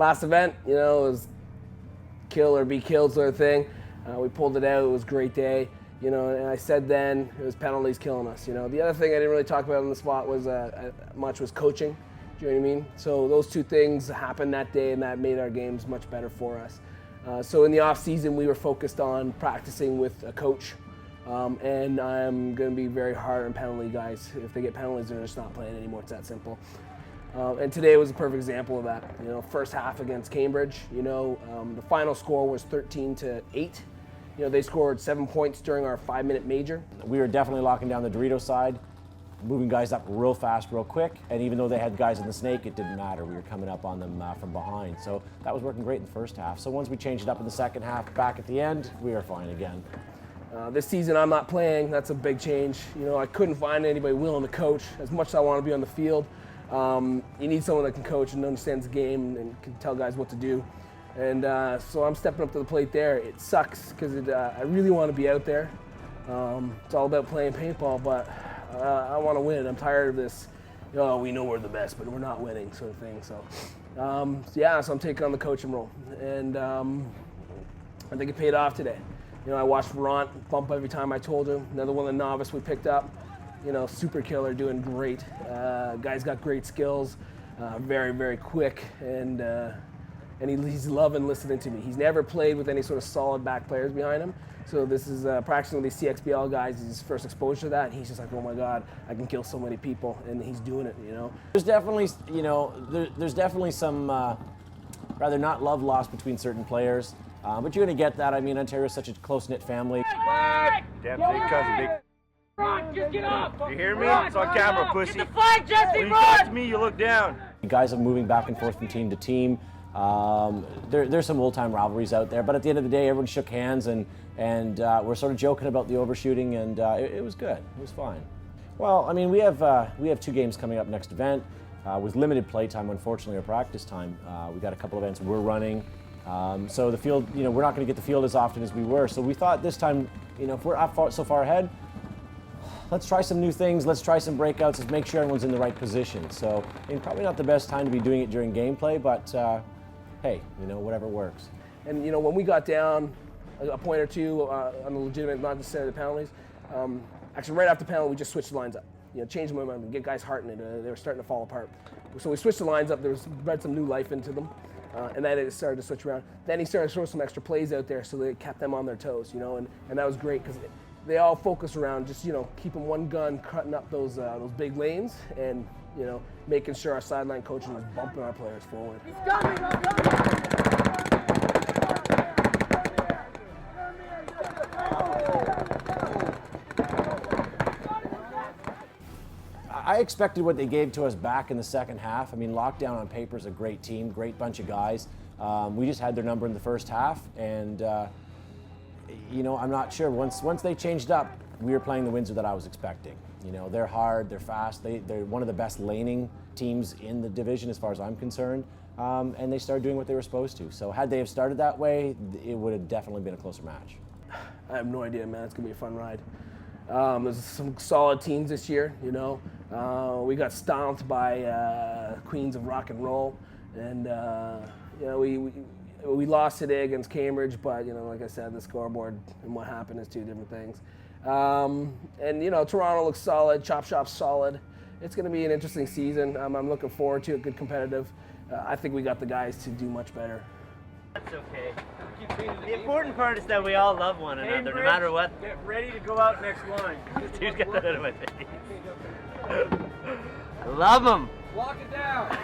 last event, you know, it was kill or be killed sort of thing. We pulled it out. It was a great day. You know, and I said then it was penalties killing us. You know, the other thing I didn't really talk about on the spot was much was coaching. Do you know what I mean? So those two things happened that day, and that made our games much better for us. So in the off season, we were focused on practicing with a coach, and I'm going to be very hard on penalty guys. If they get penalties, they're just not playing anymore. It's that simple. And today was a perfect example of that. You know, first half against Cambridge. You know, the final score was 13-8. You know, they scored 7 points during our 5-minute major. We were definitely locking down the Dorito side, moving guys up real fast, real quick. And even though they had guys in the snake, it didn't matter. We were coming up on them from behind. So that was working great in the first half. So once we changed it up in the second half, back at the end, we were fine again. This season I'm not playing. That's a big change. You know, I couldn't find anybody willing to coach. As much as I want to be on the field, you need someone that can coach and understands the game and can tell guys what to do. And so I'm stepping up to the plate there. It sucks because I really want to be out there. It's all about playing paintball, but I want to win. I'm tired of this, oh, we know we're the best, but we're not winning sort of thing. So, yeah, so I'm taking on the coaching role. And I think it paid off today. You know, I watched Veront bump every time I told him. Another one, the novice we picked up. You know, super killer, doing great. Guy's got great skills, very, very quick, and he's loving listening to me. He's never played with any sort of solid back players behind him. So this is practicing with these CXBL guys. It's his first exposure to that. And he's just like, oh my God, I can kill so many people, and he's doing it, you know. There's definitely, you know, there's definitely some rather not love lost between certain players, but you're gonna get that. I mean, Ontario's such a close-knit family. Damn big cousin, big. Run, just get up! You hear me? It's on camera, pussy. Get the flag, Jesse, When you run! talk to me, you look down. Guys are moving back and forth from team to team. There's some old-time rivalries out there, but at the end of the day, everyone shook hands, and we're sort of joking about the overshooting, and it was good. It was fine. Well, I mean, we have 2 games coming up next event with limited play time, unfortunately, or practice time. We got a couple events we're running, so the field, you know, we're not going to get the field as often as we were. So we thought this time, you know, if we're so far ahead, let's try some new things, let's try some breakouts, let's make sure everyone's in the right position. So, I mean, probably not the best time to be doing it during gameplay, but hey, you know, whatever works. And, you know, when we got down a point or two on the legitimate, not necessarily the penalties, actually right after the penalty, we just switched the lines up. You know, change the momentum, get guys' heart in it. They were starting to fall apart. So we switched the lines up, bred some new life into them, and then it started to switch around. Then he started to throw some extra plays out there so they kept them on their toes, you know, and that was great because they all focus around just, you know, keeping one gun, cutting up those big lanes, and, you know, making sure our sideline coaching was bumping our players forward. He's coming, I'm coming! I expected what they gave to us back in the second half. I mean, Lockdown on paper is a great team, great bunch of guys. We just had their number in the first half, and you know, I'm not sure. Once they changed up, we were playing the Windsor that I was expecting. You know, they're hard, they're fast, they're one of the best laning teams in the division as far as I'm concerned, and they started doing what they were supposed to. So had they have started that way, it would have definitely been a closer match. I have no idea, man. It's going to be a fun ride. There's some solid teams this year, you know. We got stomped by Queens of Rock and Roll, and you know, we lost today against Cambridge, but, you know, like I said, the scoreboard and what happened is 2 different things. And, you know, Toronto looks solid, Chop Shop's solid. It's going to be an interesting season. I'm looking forward to it, good competitive. I think we got the guys to do much better. That's okay. The important part is that we all love one another, no matter what. Get ready to go out next line. Dude, get that out of my face. I love them. Lock it down!